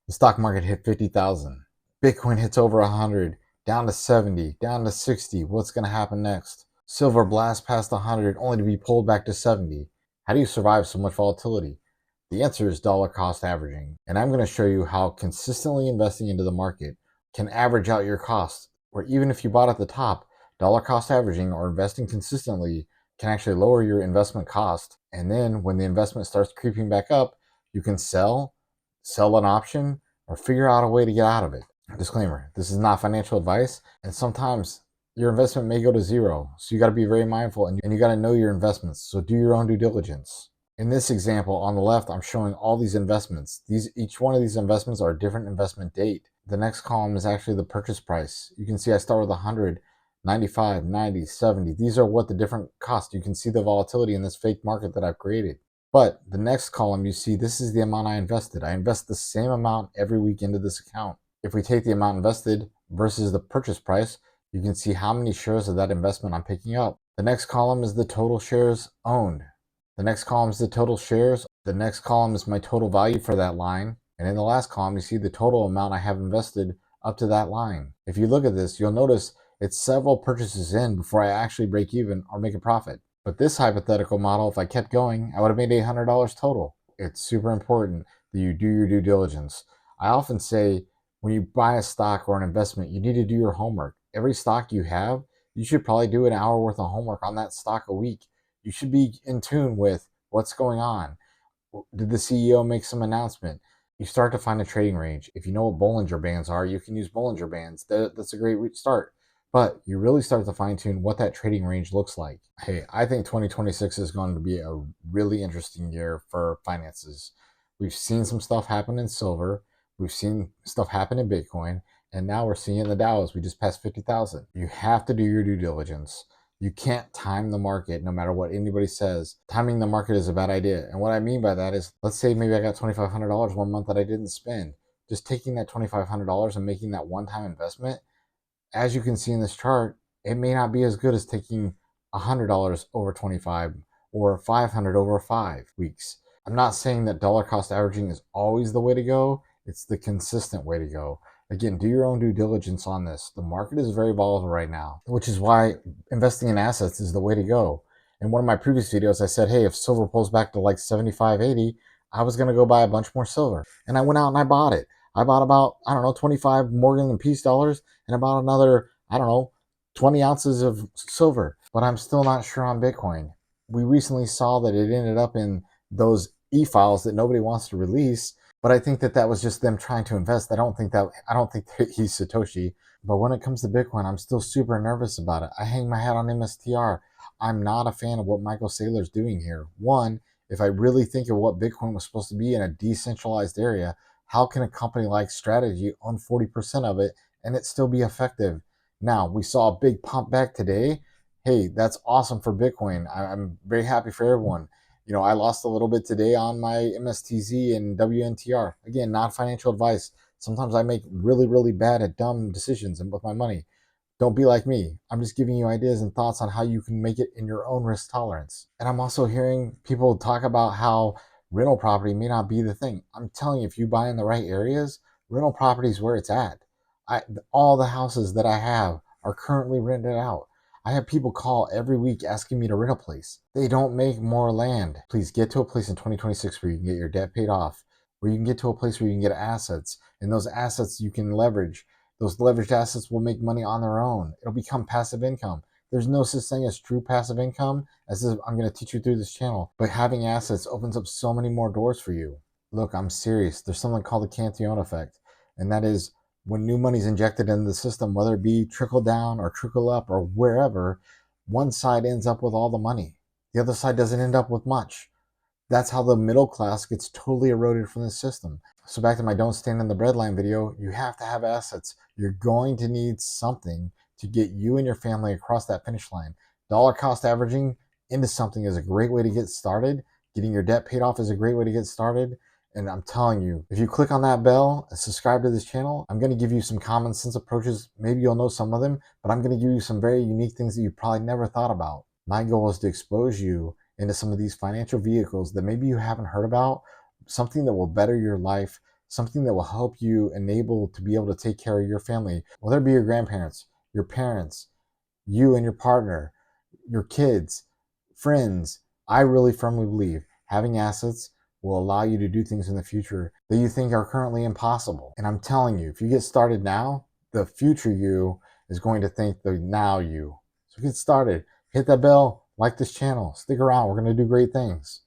The stock market hit 50,000. Bitcoin hits over 100, down to 70, down to 60. What's going to happen next? Silver blasts past 100 only to be pulled back to 70. How do you survive so much volatility? The answer is dollar cost averaging. And I'm going to show you how consistently investing into the market can average out your costs, where even if you bought at the top, dollar cost averaging or investing consistently can actually lower your investment cost. And then when the investment starts creeping back up, you can sell an option, or figure out a way to get out of it. Disclaimer, this is not financial advice, and sometimes your investment may go to zero. So you got to be very mindful, and you got to know your investments. So do your own due diligence. In this example on the left, I'm showing all these investments. Each one of these investments are a different investment date. The next column is actually the purchase price. You can see I start with 100, 95, 90, 70. These are what the different costs. You can see the volatility in this fake market that I've created. But the next column, you see, this is the amount I invested. I invest the same amount every week into this account. If we take the amount invested versus the purchase price, you can see how many shares of that investment I'm picking up. The next column is the total shares owned. The next column is the total shares. The next column is my total value for that line. And in the last column, you see the total amount I have invested up to that line. If you look at this, you'll notice it's several purchases in before I actually break even or make a profit. But this hypothetical model, if I kept going, I would have made $800 total. It's super important that you do your due diligence. I often say when you buy a stock or an investment, you need to do your homework. Every stock you have, you should probably do an hour worth of homework on that stock a week. You should be in tune with what's going on. Did the CEO make some announcement? You start to find a trading range. If you know what Bollinger Bands are, you can use Bollinger Bands. That's a great start. But you really start to fine tune what that trading range looks like. Hey, I think 2026 is going to be a really interesting year for finances. We've seen some stuff happen in silver. We've seen stuff happen in Bitcoin. And now we're seeing the Dow as we just passed 50,000. You have to do your due diligence. You can't time the market no matter what anybody says. Timing the market is a bad idea. And what I mean by that is, let's say maybe I got $2,500 one month that I didn't spend. Just taking that $2,500 and making that one-time investment, as you can see in this chart, it may not be as good as taking $100 over 25 or 500 over 5 weeks. I'm not saying that dollar cost averaging is always the way to go. It's the consistent way to go. Again, do your own due diligence on this. The market is very volatile right now, which is why investing in assets is the way to go. In one of my previous videos, I said, hey, if silver pulls back to like 75, 80, I was going to go buy a bunch more silver. And I went out and I bought it. I bought about, 25 Morgan and Peace dollars and about another, 20 ounces of silver. But I'm still not sure on Bitcoin. We recently saw that it ended up in those e-files that nobody wants to release. But I think that that was just them trying to invest. I don't think that he's Satoshi. But when it comes to Bitcoin, I'm still super nervous about it. I hang my hat on MSTR. I'm not a fan of what Michael Saylor's doing here. One, if I really think of what Bitcoin was supposed to be in a decentralized area, how can a company like Strategy own 40% of it and it still be effective? Now, we saw a big pump back today. Hey, that's awesome for Bitcoin. I'm very happy for everyone. I lost a little bit today on my MSTZ and WNTR. Again, not financial advice. Sometimes I make really, really bad at dumb decisions and with my money. Don't be like me. I'm just giving you ideas and thoughts on how you can make it in your own risk tolerance. And I'm also hearing people talk about how rental property may not be the thing. I'm telling you, if you buy in the right areas, rental property is where it's at. All the houses that I have are currently rented out. I have people call every week asking me to rent a place. They don't make more land. Please get to a place in 2026 where you can get your debt paid off, where you can get to a place where you can get assets, and those assets you can leverage. Those leveraged assets will make money on their own. It'll become passive income. There's no such thing as true passive income, as I'm going to teach you through this channel. But having assets opens up so many more doors for you. Look, I'm serious. There's something called the Cantillon effect, and that is when new money is injected into the system, whether it be trickle down or trickle up or wherever, one side ends up with all the money. The other side doesn't end up with much. That's how the middle class gets totally eroded from the system. So back to my don't stand in the breadline video, you have to have assets. You're going to need something to get you and your family across that finish line. Dollar cost averaging into something is a great way to get started. Getting your debt paid off is a great way to get started. And I'm telling you, if you click on that bell and subscribe to this channel, I'm going to give you some common sense approaches. Maybe you'll know some of them, but I'm going to give you some very unique things that you probably never thought about. My goal is to expose you into some of these financial vehicles that maybe you haven't heard about, something that will better your life something that will help you enable to be able to take care of your family, whether it be your grandparents, your parents, you and your partner, your kids, friends. I really firmly believe having assets will allow you to do things in the future that you think are currently impossible. And I'm telling you, if you get started now, the future you is going to thank the now you. So get started. Hit that bell, like this channel, stick around. We're going to do great things.